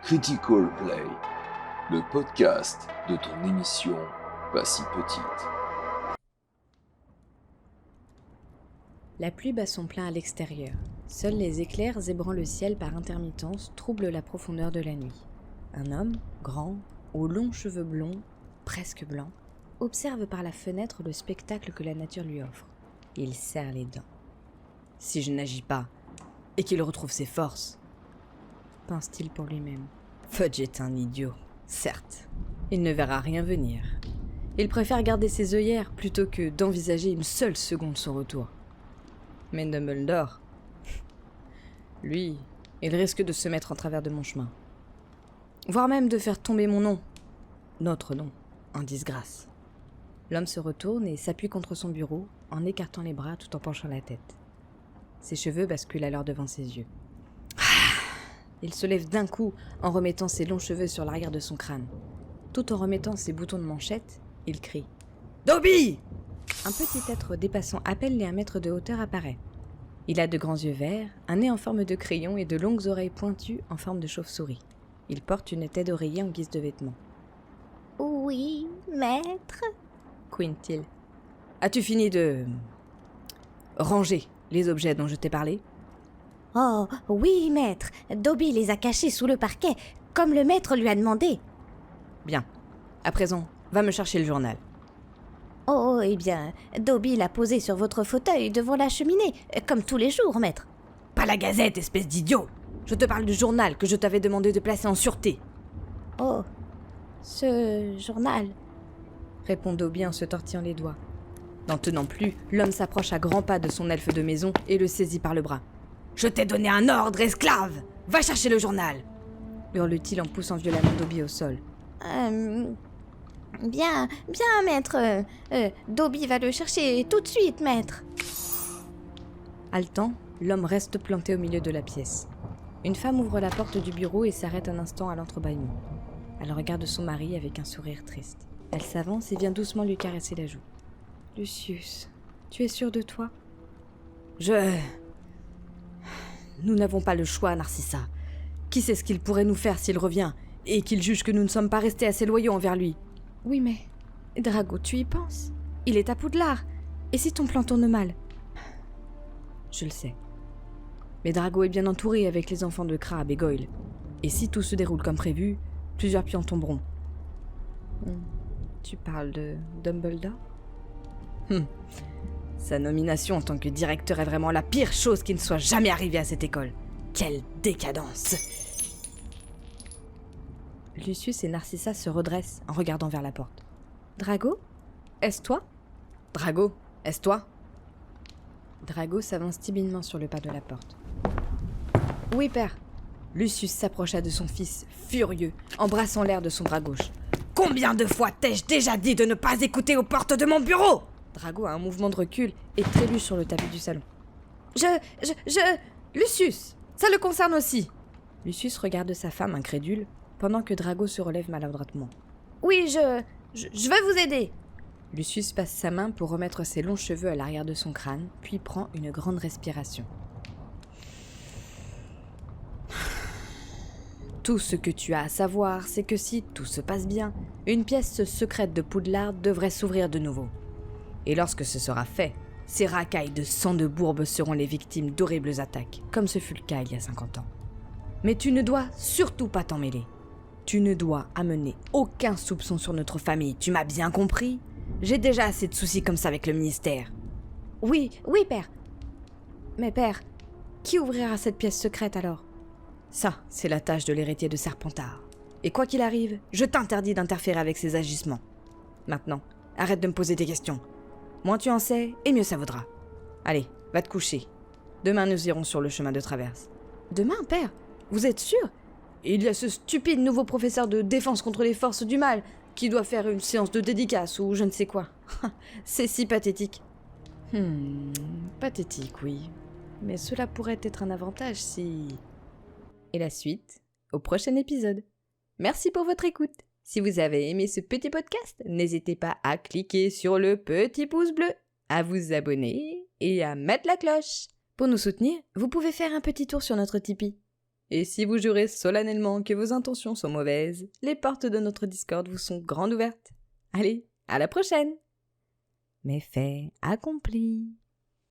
Critical Play, le podcast de ton émission pas si petite. La pluie bat son plein à l'extérieur. Seuls les éclairs zébrant le ciel par intermittence troublent la profondeur de la nuit. Un homme, grand, aux longs cheveux blonds, presque blancs, observe par la fenêtre le spectacle que la nature lui offre. Il serre les dents. « Si je n'agis pas, et qu'il retrouve ses forces !» pense-t-il pour lui-même. Fudge est un idiot, certes. Il ne verra rien venir. Il préfère garder ses œillères plutôt que d'envisager une seule seconde son retour. Mais Dumbledore, lui, il risque de se mettre en travers de mon chemin. Voire même de faire tomber mon nom. Notre nom, en disgrâce. L'homme se retourne et s'appuie contre son bureau en écartant les bras tout en penchant la tête. Ses cheveux basculent alors devant ses yeux. Il se lève d'un coup en remettant ses longs cheveux sur l'arrière de son crâne. Tout en remettant ses boutons de manchette, il crie « Dobby !» Un petit être dépassant à peine les 1 mètre de hauteur apparaît. Il a de grands yeux verts, un nez en forme de crayon et de longues oreilles pointues en forme de chauve-souris. Il porte une tête d'oreiller en guise de vêtement. « Oui, maître ?» couine-t-il. « As-tu fini de... ranger les objets dont je t'ai parlé ?» « Oh, oui, maître. Dobby les a cachés sous le parquet, comme le maître lui a demandé. » « Bien. À présent, va me chercher le journal. » « Oh, eh bien, Dobby l'a posé sur votre fauteuil devant la cheminée, comme tous les jours, maître. »« Pas la gazette, espèce d'idiot ! Je te parle du journal que je t'avais demandé de placer en sûreté. »« Oh, ce journal... » répond Dobby en se tortillant les doigts. N'en tenant plus, l'homme s'approche à grands pas de son elfe de maison et le saisit par le bras. « Je t'ai donné un ordre, esclave ! Va chercher le journal !» hurle-t-il en poussant violemment Dobby au sol. Bien, maître. Dobby va le chercher tout de suite, maître. » Haletant, l'homme reste planté au milieu de la pièce. Une femme ouvre la porte du bureau et s'arrête un instant à l'entrebâillement. Elle regarde son mari avec un sourire triste. Elle s'avance et vient doucement lui caresser la joue. « Lucius, tu es sûr de toi ?»« Nous n'avons pas le choix, Narcissa. Qui sait ce qu'il pourrait nous faire s'il revient, et qu'il juge que nous ne sommes pas restés assez loyaux envers lui ?»« Oui, mais... Drago, tu y penses ? Il est à Poudlard. Et si ton plan tourne mal ?»« Je le sais. Mais Drago est bien entouré avec les enfants de Crabbe et Goyle. Et si tout se déroule comme prévu, plusieurs pions tomberont. » Tu parles de Dumbledore ? Sa nomination en tant que directeur est vraiment la pire chose qui ne soit jamais arrivée à cette école. Quelle décadence ! Lucius et Narcissa se redressent en regardant vers la porte. « Drago ? Est-ce toi ?»« Drago, est-ce toi ?» Drago s'avance timidement sur le pas de la porte. « Oui, père. » Lucius s'approcha de son fils, furieux, embrassant l'air de son bras gauche. « Combien de fois t'ai-je déjà dit de ne pas écouter aux portes de mon bureau ?» Drago a un mouvement de recul et trébuche sur le tapis du salon. Lucius, ça le concerne aussi. Lucius regarde sa femme incrédule, pendant que Drago se relève maladroitement. Oui, je vais vous aider. Lucius passe sa main pour remettre ses longs cheveux à l'arrière de son crâne, puis prend une grande respiration. Tout ce que tu as à savoir, c'est que si tout se passe bien, une pièce secrète de Poudlard devrait s'ouvrir de nouveau. Et lorsque ce sera fait, ces racailles de sang de bourbe seront les victimes d'horribles attaques, comme ce fut le cas il y a 50 ans. Mais tu ne dois surtout pas t'en mêler. Tu ne dois amener aucun soupçon sur notre famille, tu m'as bien compris ? J'ai déjà assez de soucis comme ça avec le ministère. Oui, père. Mais père, qui ouvrira cette pièce secrète alors ? Ça, c'est la tâche de l'héritier de Serpentard. Et quoi qu'il arrive, je t'interdis d'interférer avec ses agissements. Maintenant, arrête de me poser des questions. Moins tu en sais, et mieux ça vaudra. Allez, va te coucher. Demain, nous irons sur le chemin de traverse. Demain, père ? Vous êtes sûr ? Il y a ce stupide nouveau professeur de défense contre les forces du mal qui doit faire une séance de dédicace ou je ne sais quoi. C'est si pathétique. Pathétique, oui. Mais cela pourrait être un avantage si... Et la suite, au prochain épisode. Merci pour votre écoute. Si vous avez aimé ce petit podcast, n'hésitez pas à cliquer sur le petit pouce bleu, à vous abonner et à mettre la cloche. Pour nous soutenir, vous pouvez faire un petit tour sur notre Tipeee. Et si vous jurez solennellement que vos intentions sont mauvaises, les portes de notre Discord vous sont grandes ouvertes. Allez, à la prochaine! Méfait accompli.